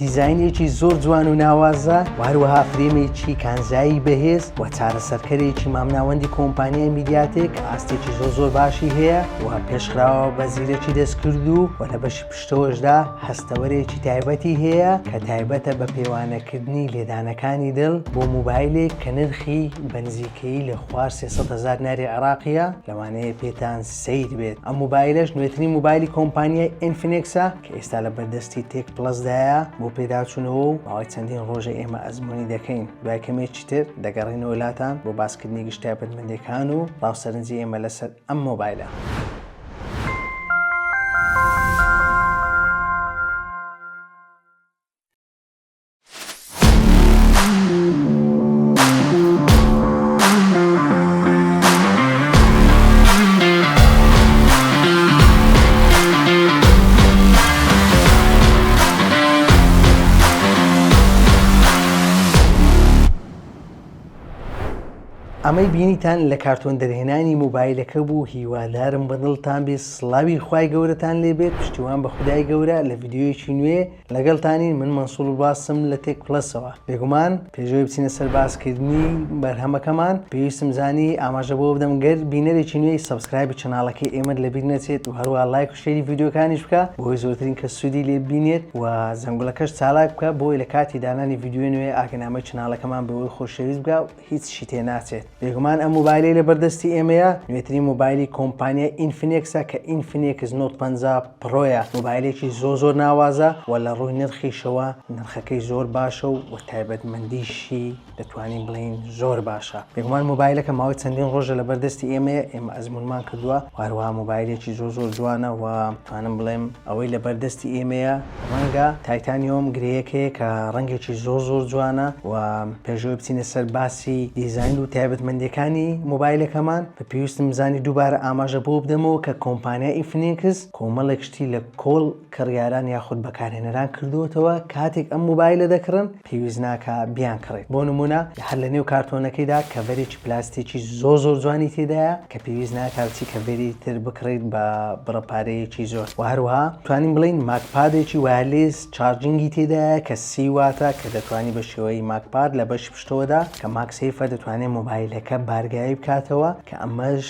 دیزاینێکی زۆر جوان و ناوازە و هەروەها فرێمێکی کانزایی بەهێز و چارەسەرکەرێکی مامناوەندی کۆمپانیای میدیاتێک ئاستێکی زۆر باشی هەیە و پێشخراوە بە زیرەکی دەستکرد و لە بەشی پشتەوەشدا هەستەوەرێکی تایبەتی هەیە کە تایبەتە بە پێوانەکردنی لێدانەکانی دڵ بۆ موبایلێک کە نرخی بەنزیکەی لە خوار 300,000 ناری عراقیە لەوانەیە پێتان سەیر بێت. ئەم موبایلەش نوێترین موبایلی کۆمپانیای ئینفینێکسە کە ئێستا لە بەردەستی تێک پلەسدایە بۆ پێداچوونەوە و ماوەی چەندین ڕۆژە ئێمە ئەزمموی دەکەین. دوای کەمێکی تر دەگەڕینەوە لاتان بۆ باسکردنی گشت تایبەتمەندەکان و ڕاوسەرنجی ئێمە لەسەر ئەم مۆبایلە. ئەمەی بینیتان لە کارتۆن دەرهێنانی مۆبایلەکە بوو. هیوادارم بەدڵتان بێ سڵاوی خوای گەورەتان لێبێت. پشتیوان بە خودای گەورە لە ڤیدیۆیەکی نوێ لەگەڵتانین. من مەنسوڵ باسم لە تێک پلەسەوە. بێگومان پێشەوەی بچینە سەر باسکردنی بەرهەمەکەمان پێویستم زانی ئاماژە بۆ بدەم گەر بینەرێکی نوێی سەبسکرایبی چەناڵەکەی ئێمە لەبیر نەچێت و هەروە لایک و شێری ڤیدیۆکانیش بکە بۆی زۆرترین کەس سوودی لێ بینێت و زەنگوڵەکەش چالاک بکە بۆی لە کاتی دانانی ڤیدیۆ نوێ ئاگەنامەی چەناڵەکەمان بەوەی خۆشەویست بکە و هیچ شی تێ ناچێت. بێگومان ئەم مۆبایلەی لە بەردەستی ئێمەیە نوێترین مۆبایلی کۆمپانیای ئینفینێکسە کە ئینفینێکس نۆت 50 پرۆیە. مۆبایلێکی زۆر ناوازە و لە ڕووی نرخیشەوە نرخەکەی زۆر باشە و تایبەتمەندیشی دەتوانین بڵین زۆر باشە. بێگومان مۆبایلەکە ماوەی چەندین ڕۆژە لە بەردەستی ئێمەیە ئێمە ئەزمونمان کردووە و هەروەها مۆبایلێکی زۆر جوانە و توانم بڵێم ئەوەی لە بەردەستی ئێمەیە ڕەنگە تایتانیۆم گرەیەکەیە کە ڕەنگێکی زۆر جوانە و پێشەوەی بچینە سەر باسی دیزاین و تایبەتمەندیەکانی مۆبایلەکەمان بە پێویستم زانی دووبارە ئاماژە بۆ بدەمەوە کە کۆمپانیای ئینفینێکس کۆمەڵێک شتی لە کۆڵ کڕیاران یاخود بەکارهێنەران کردوتەوە کاتێک ئەم مۆبایلە دەکڕن پێویست ناکە بیان کڕێت. بۆ نمونە هەر لە نێو کارتۆنەکەیدا کەڤەرێکی پلاستێکی زۆر جوانی تێدایە کە پێویست ناکاتی کەڤەری تر بکڕیت بە بڕەپارەیەکی زۆر و هەروەها توانین بڵین ماکپادێکی وایرلێس چارجینگی تێدایە کە 30 واتە کە دەتوانانی بە شێوەی ماکپاد لە بەشی پشتەوەدا کە ماکسیفە دەتوانێت مۆبایلەکە بارگایی بکاتەوە کە ئەمەش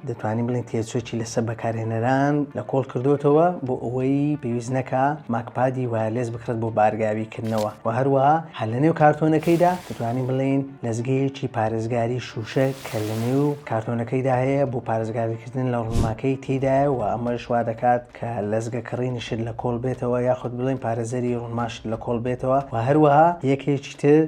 دەتوانین بڵین تێچۆکی لەسەر بەکارهێنەران لە کۆڵ کردوتەوە بۆ ئەوەی پێویست نەکە ماکپادی وایرلێس بکرێت بۆ بارگاویکردنەوە و هەروەها هەر لە نێو کارتۆنەکەیدا دەتوانین بڵین لەزگەیەکی پارێزگاری شوشە کە لە نێو کارتۆنەکەیدا هەیە بۆ پارێزگاریکردن لە ڕوونماکەی تێدایە و ئەمەش وا دەکات کە لەزگە کڕینیشت لە کۆڵ بێتەوە یاخود بڵین پارێزەری ڕوونماشت لە کۆڵ بێتەوە و هەروەها یەکێکی تر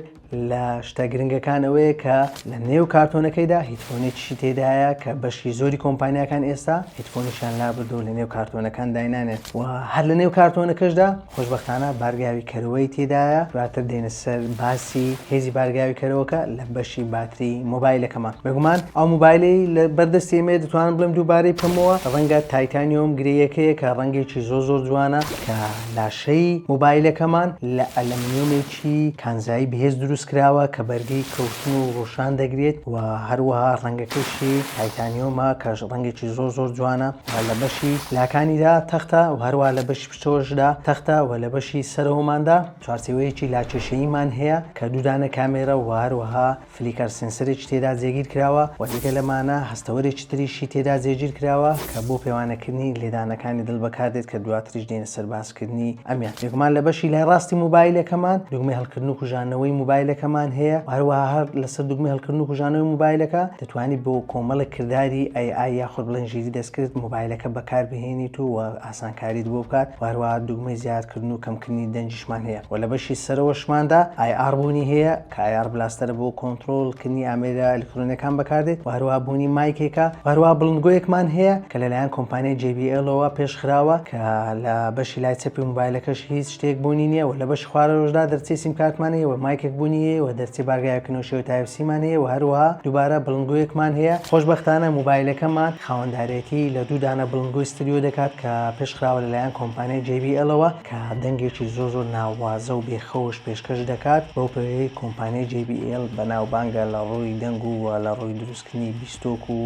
لە شتە گرنگەکانەوەیە کە لە نێو کارتۆنەکەیدا هیتفۆنێکی تێدایە کە بەشی زۆری کۆمپانیاکان ئێستا هیتفۆنیشان لابردو لە نێو کارتۆنەکان داینانێت و هەر لە نێو کارتۆنەکەشدا خۆشبەختانە بارگاوی کەرەوەی تێدایە دواتر دێنە سەر باسی هێزی بارگاوی کەرەوەکە لە بەشی باتری مۆبایلەکەمان. بێگومان ئەو مۆبایلی لە بەردەستی ئێمە دەتوانم بڵێم دووبارەی بکەمەوە ڕەنگە تایتانیۆم گرەیەکەیە کە ڕەنگێکی زۆر جوانە کە لاشەی مۆبایلەکەمان لە ئەلەمینیۆمێکی کانزایی بەهێز دروست کراوە کە بەرگەی کەوتن و ڕۆشان دەگرێت و هەروەها ڕەنگەکەشی تایتانیۆمە کە ڕەنگێکی زۆر جوانە لە بەشی لاکانیدا تەختە و هەروە لە بەشی پشتەوەشدا تەختە و لە بەشی سەرەوەماندا چوارچێوەیەکی لاکێشەییمان هەیە کە دوودانە کامێرە و هەروەها فلیکەر سنسەرێکی تێدا جێگیر کراوە و دیگە لەمانە هەستەوەرێکی تریشی تێدا جێگیر کراوە کە بۆ پێوانەکردنی لێدانەکانی دڵ بەکاردێت کە دواتریش دێنە سەر باسکردنی ئەمیان. بێگومان لە بەشی لای ڕاستی مۆبایلەکەمان دوگمەی هەڵکردن و کوژانەوەی مۆبایلەکەمان هەیە هەروەها هەر لەسەر دوگمەی هەڵکردن و کوژانەوەی مۆبایلەکە دەتوانیت بۆ کۆمەڵە کردداری AI یاخود بڵێن ژیری دەستکرد مۆبایلەکە بەکاربهێنیت و ئاسانکاریت بۆ بکات و هەروەها دوگمەی زیادکردن و کەمکردنی دەنجیشمان هەیە و لە بەشی سەرەوەشماندا IR بوونی هەیە کە IR بلاستەرە بۆ کۆنتڕۆڵکردنی ئامێرە ئەلکترۆنیەکان بەکاردێت و هەروەها بوونی مایکێکە و هەروەها بڵندگۆیەکمان هەیە کە لەلایەن کۆمپانیای JBL-ەوە پێشخراوە کە لە بەشی لای چەپی مۆبایلەکەش هیچ شتێک بوونی نییە و لە بەشی خوارەوەشدا دەرچەی سیمکارتمان هەیە و مایکێک بوونی هەیە و دەرچی بارگایەکردنەوە شێوەی تایپسیمان هەیە و هەروەها دووبارە بڵندگۆیەکمان هەیە. خۆشبەختانە مۆبایلەکەمان خاوەندارێتی لە دوو دانە بڵندگۆی ستریۆ دەکات کە پێشخراوە لەلایەن کۆمپانیای JBL-ەوە کە دەنگێکی زۆر ناوازە و بێخەوش پێشکەش دەکات بۆ پێوەی کۆمپانیای JBL بەناوبانگە لە ڕووی دەنگ و لە ڕووی دروستکردنی بیستۆک و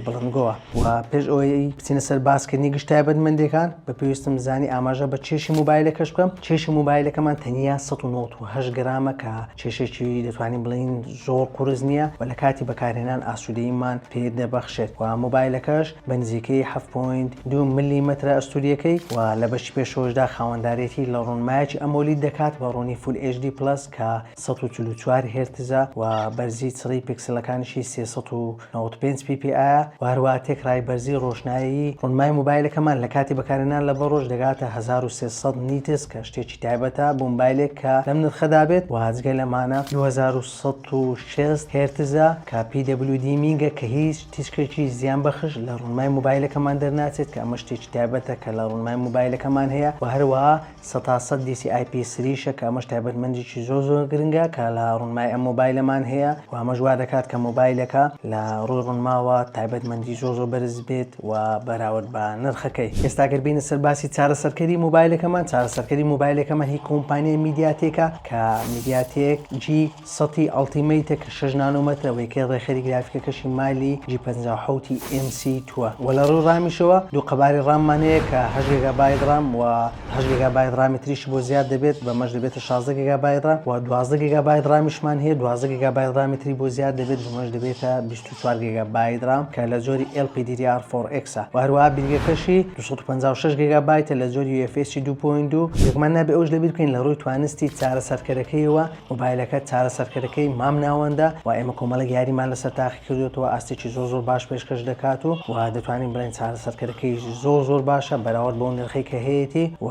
بڵندگۆوە و پێش ئەوەی بچینە سەر باسکردنی گشت تایبەتمەندیەکان بە پێویستم زانی ئاماژە بە چێشی مۆبایلەکەش بکەم. چێشی مۆبایلەکەمان تەنیا 198 گرامە کە چێشێکی دەتوانین بڵین زۆر قورس نییە و لە کاتی بەکارهێنان ئاسوودەییمان پێ دەبەخشێت و مۆبایلەکەش بە نزیکەی 7.2 میلیمەترە ئەستوریەکەی و لە بەشی پێشەوەشدا خاوەندارێتی لە ڕوونمایەکی ئەمۆلید دەکات بە ڕوونی فول HD+ کە 144 هێرتزە و بەرزی چڕی پیکسلەکانیشی 395 ppi و هەروە تێکڕای بەرزی ڕۆشنایی ڕوونمای مۆبایلەکەمان لە کاتی بەکارهێنان لە بەڕۆژ دەگاتە 1300 نیتس کە شتێکی تایبەتە بۆ مۆبایلێک کە لەم نرخەدا بێت و هەجگە لەمانە 2106 هێرتزە کە PWD میگە کە هیچ تیشکێکی زیان بەخش لە ڕوونمای مۆبایلەکەمان دەرناچێت کە ئەمە شتێکی تایبەتە کە لە ڕوونمای مۆبایلەکەمان هەیە و هەروەها 100% DCI-P3 کە ئەمەش تایبەتمەندێکی زۆر گرنگە کە لە ڕوونمای ئەم مۆبایلەمان هەیە و ئەمەش وا دەکات کە مۆبایلەکە لە ڕووی ڕوونماوە تایبەتمەندی زۆر بەرز بێت و بەراورد بە نرخەکەی. ئێستا گەر بینە سەر باسی چارەسەرکەری مۆبایلەکەمان، چارەسەرکەری مۆبایلەکەمان هی کۆمپانیای میدیاتێکە کە میدیاتێک G100 ئەڵتیمەیتە کە 6 نانۆمەترە و یەکەی ڕێخەری گرافیکەکەشی مالی G57 MC2 و لە ڕووی ڕامیشەوە دوو قەباری ڕاممان هەیە کە 8 گیگابایت ڕام و 8 گیگابایت ڕامی تریش بۆ زیاد دەبێت بەمەش دەبێتە 16 گیگابایت ڕام و 12 گیگابایت ڕامیشمان هەیە 12 گیگابایت ڕامی تری بۆ زیاد دەبێت بەمەش دەبێتە 24 گیگابایت ڕام کە لە زۆری LPDDR4X و هەروەها بریگەکەشی 256 گیگابایتە لە زۆری UFS 2.2 یەکمان نابێ ئەوش لەبیر بکەین لە ڕووی توانستی چارەسەرکەرەکەیەوە مۆبایلەکە چارەسەرکەرەکەی مام ناوەندە و ئێمە کۆمەڵێک یاریمان لەسەر تاقی کردوێتەوە ئاستێکی زۆر باش پێشکەش دەکات و دەتوانین بڵێن چارەسەرکەرەکەی زۆر باشە بەراورد بۆ نرخی کە هەیەی و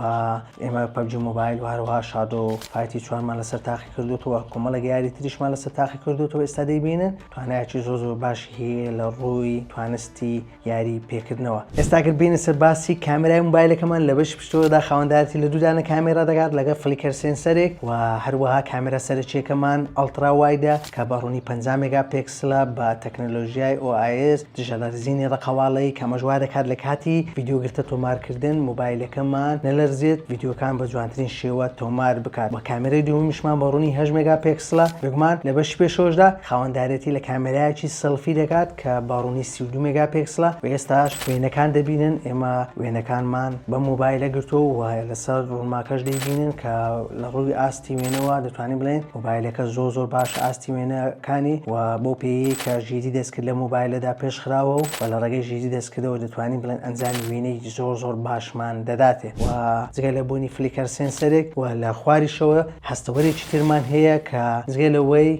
ئێمە PUBG مۆبایل و هەروەها شادۆ فایتی 4مان لەسەر تاقی کردوێتەوە کۆمەڵێک یاری تریشمان لەسەر تاقی کردوێتەوە ئێستا دەیبینن توانایەکی زۆر باشی هەیە لە ڕووی توانستی یاری پێکردنەوە. ئێستا گەر بینە سەر باسی کامێرای مۆبایلەکەمان لە بەش پشتەوەدا خاوەندارەتی لە دوودانە کامێرا دەگات لەگە فلیکر سێنسەرێک و هەروەها کامێرا سەرچێکەمان ئەڵترا وایدە کە بە ڕوونی 50 مێگاپیکسلە بە تەکنۆلۆژیای OIS دژەلەرزینی ڕقەواڵەیی کە مەژوا دەکات لە کاتی ڤیدیۆگرتە تۆمارکردن مۆبایلەکەمان نەلەرزێت ڤیدیۆکان بە جوانترین شێوە تۆمار بکات. بە کامێرای دووەمیشمان بە ڕوونی 8 مێگاپیکسلە بگومان لە بەشی پێشەوەشدا خاوەندارەتی لە کامێرایەکی سەلفی دەکات کە بە ڕوونی 32 مێگاپیکسلە و ئێستاش وێنەکان دەبینن ئێمە وێنەکانمان بە مۆبایلە گرتووە و لەسەر ڕوونماکەش دەیبینن کە لە ڕووی ئاستی وێنەوە دەتوانین بڵێن مۆبایلەکە زۆر باش ئاستی وێنەکانی و بۆ پێی کە ژیری دەستکرد لە مۆبایلەدا پێشخراوە و لە ڕێگەی ژیری دەستکردەوە دەتوانین بڵێن ئەنجامی وێنەی زۆر باشمان دەداتێ و جگە لە بوونی فلیکر سێنسەرێک و لە خواریشەوە هەستەوەرێکی ترمان هەیە کە جگە لەوەی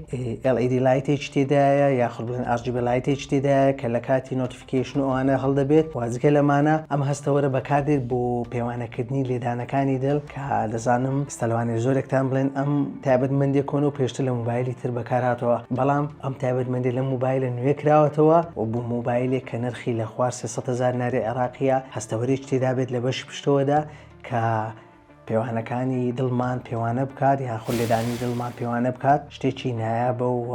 LED لایتێکی تێدایە یاخود بڵێن RGB لایتێکی تێدایە کە لە کاتی نۆتیفیکیشن ئەوانە هەڵدەبێت و جگە لەمانە ئەم هەستەوەرە بەکاردێت بۆ پەیوانەکردنی لێدانەکانی دڵ کە دەزانم ستەلوانی زۆرێکتان بڵێن ئەم تایبەتمەندی کۆن و پێشتر لە مۆبایلی تر بەکارهاتەوە بەڵام ئەم تایبەتمەندی لە مۆبایلە نوێ کراوەتەوە و بۆ مۆبایلێک کە نرخی لە خوار 300,000 ناری عێراقیە هەستەوەرێکی تێدا بێت لە بەش پشتەوەدا کە پەیوانەکانی دڵمان پێوانە بکات یاخود لێدانی دڵمان پێوانە بکات شتێکی نایابە و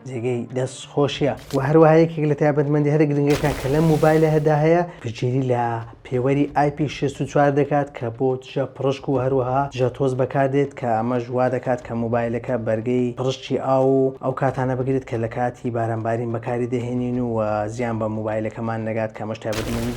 جێگەی دەست خۆشیە و هەروەها یەکێک لە تایبەتمەندی هەرە گرنگەکە کە لە مۆبایلە هەدا هەیە پشتگیری لە پێوەری IP64 دەکات کە بۆ جە پڕشک و هەروەها جە تۆز بەکاردێت کە ئەمە ژوا دەکات کە مۆبایلەکە بەرگەی پڕشتی ئەو کاتانە بگرێت کە لە کاتی بارانبارین بەکاری دەهێنین و زیان بە مۆبایلەکەمان نەگات کە ئەمەش تایبەتمەندی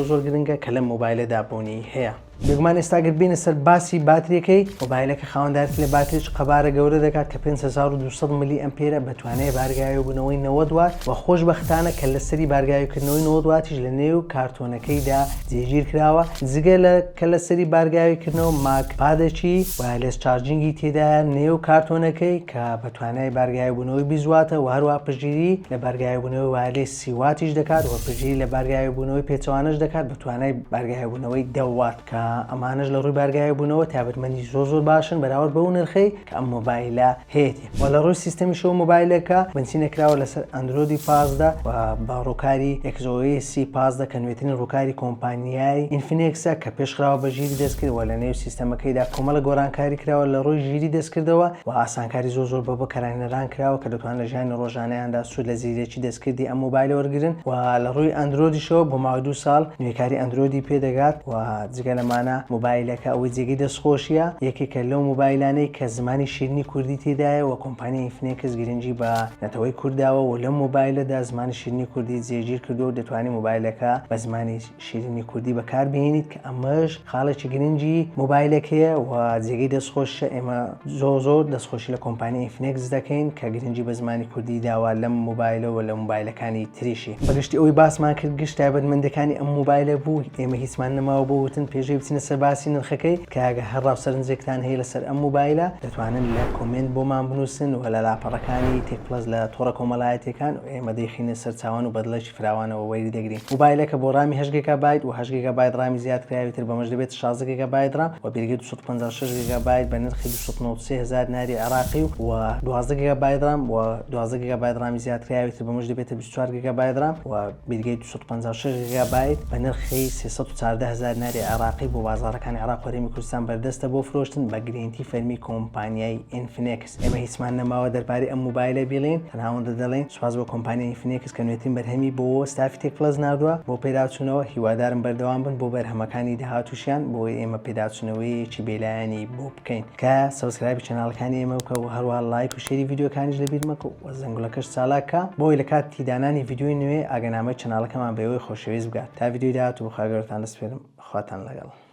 زۆر گرنگە کە لە مۆبایلەدا بوونی هەیە. بگومان ئێستاگەر بینە سەر باسی باتریەکەی مۆبایلەکە خاوەندارێتی لە باتریش قەبارە گەورە دەکات کە 5200 میلی ئەمپێرە بەتوانەیە بارگاییبوونەوەی 90 وات و خۆشبەختانە کە لەسەری بارگاییکردنەوەی 90 واتیش لە نێو کارتۆنەکەیدا جێگیر کراوە جگە کە لەسەری بارگاییکردنەوە ماکپادێکی وایرلس چارجینگی تێدا نێو کارتۆنەکەی کە بەتوانای بارگاییبوونەوەی 20 واتە و هەروە پشتگیری لە بارگاییبوونەوەی وایرلس 30 واتیش دەکات و پشتگیری لە بارگاییبوونەوەی پێچەوانەش دەکات بەتوانای بارگاییبوونەوەی 10 وات کە ئەمانش لە ڕووی بارگاییبوونەوە تایبەتمەندی زۆر باشن بەراورد بەو نرخەی کە ئەم مۆبایلە هەیەی و لە ڕووی سیستەمیشەوە مۆبایلەکە بنچینەکراوە لەسەر ئەندرۆیدی 15 و بە ڕووکاری XOS 15 کە نوێترین ڕووکاری کۆمپانیای ئینفینکسە کە پێشخراوە بە ژیری دەستکردەوە لە نێو سیستەمەکەیدا کۆمەڵە گۆڕانکاری کراوە لە ڕووی ژیری دەستکردەوە و ئاسانکاری زۆر بە بەکارهێنەران کراوە کە دەتوانن لە ژیانی ڕۆژانەیاندا سوود لە زیرێکی دەستکردی ئەم مۆبایلە وەرگرن و لە ڕووی ئەندرۆیدیشەوە بۆ ماوەی 2 ساڵ نوێکاری ئەندرۆیدی پێدەگات و جگە لەمانە زمانە موبایلەکە ئەوەی جێگەی دەستخۆشیە یەکێکە لەو موبایلانەی کە زمانی شیرینی کوردی تێدایە و کۆمپانیای ئینفینێکس گرنگی بە نەتەوەی کورداوە و لەم موبایلەدا زمانی شیرینی کوردی جێگیر کردو و دەتوانێت موبایلەکە بە زمانی شیرینی کوردی بەکاربهێنیت کە ئەمەش خاڵێکی گرنگی موبایلەکەیە و جێگەی دەستخۆشە. ئێمە زۆر دەستخۆشی لە کۆمپانیای ئینفینێکس دەکەین کە گرنگی بە زمانی کوردی داوا لەم موبایلەوە لە موبایلەکانی تریشی. بەگشتی ئەوەی باسمان کرد گشت تایبەتمەندەکانی ئەم موبایلە بوو ئێمە هیچمان نەماوە بۆ وتن پێشەی بچینە سەر باسی نرخەکەی کە ئەگە هەر ڕاوسەرنجێکتان هەیە لەسەر ئەم موبایلە دەتوانن لە کۆمنت بۆمان بنووسن و لە لاپەڕەکانی تێکپلەس لە تۆڕە کۆمەڵایەتەکان و ئێمە دەیخینە سەر چاوان و بەدڵەشی فراوانەوە وەری دەگرین. موبایلەکە بۆ ڕامی 8 گیگابایت و 8 گیگابایت ڕامی زیادکراویتر بەمەش دەبێت 16 گیگابایت ڕام و بێگەی 256 گیگابایت بە نرخی 293,000 ناری عراقی و 12 گیگابایت رام و 12 گیگابایت ڕامی زیادکراویتر بەمەش دەبێتە 24 گیگابایت رام و بێگەی 256 گیگابایت بە نرخی 314,000 ناری عراقی بۆ بازاڕەکانی عراق و هەرێمی کوردستان بەردەستە بۆ فرۆشتن بە گرنگی فەرمی کۆمپانیای ئینفینێکس. ئێمە هیچمان نەماوە دەربارەی ئەم موبایلە بیڵێن تەنها ئەوەندە دەڵێن سوپاس بۆ کۆمپانیای ئینفینێکس کە نوێترین بەرهەمی بۆ ستافی تێکپلەس نردووە بۆ پێداچوونەوە. هیوادارم بەردەوام بن بۆ بەرهەمەکانی داهاتووشیان بۆی ئێمە پێداچوونەوەیەکی بێلایانی بۆ بکەین کە سەبسکرایبی چەناڵەکانی ئێمە بکە و هەروە لایک و شێری ڤیدیۆکانیش لەبیر مەکە و زەنگوڵەکەش چالاکە بۆی لە کاتی دانانی ڤیدیۆی نوێ ئاگەنامەی چەناڵەکەمان بەوەی خۆشەویست بگات. تا ڤیدیۆی داهاتوو بەخواگەورتان دەسپێرم. خواتان لەگەڵ.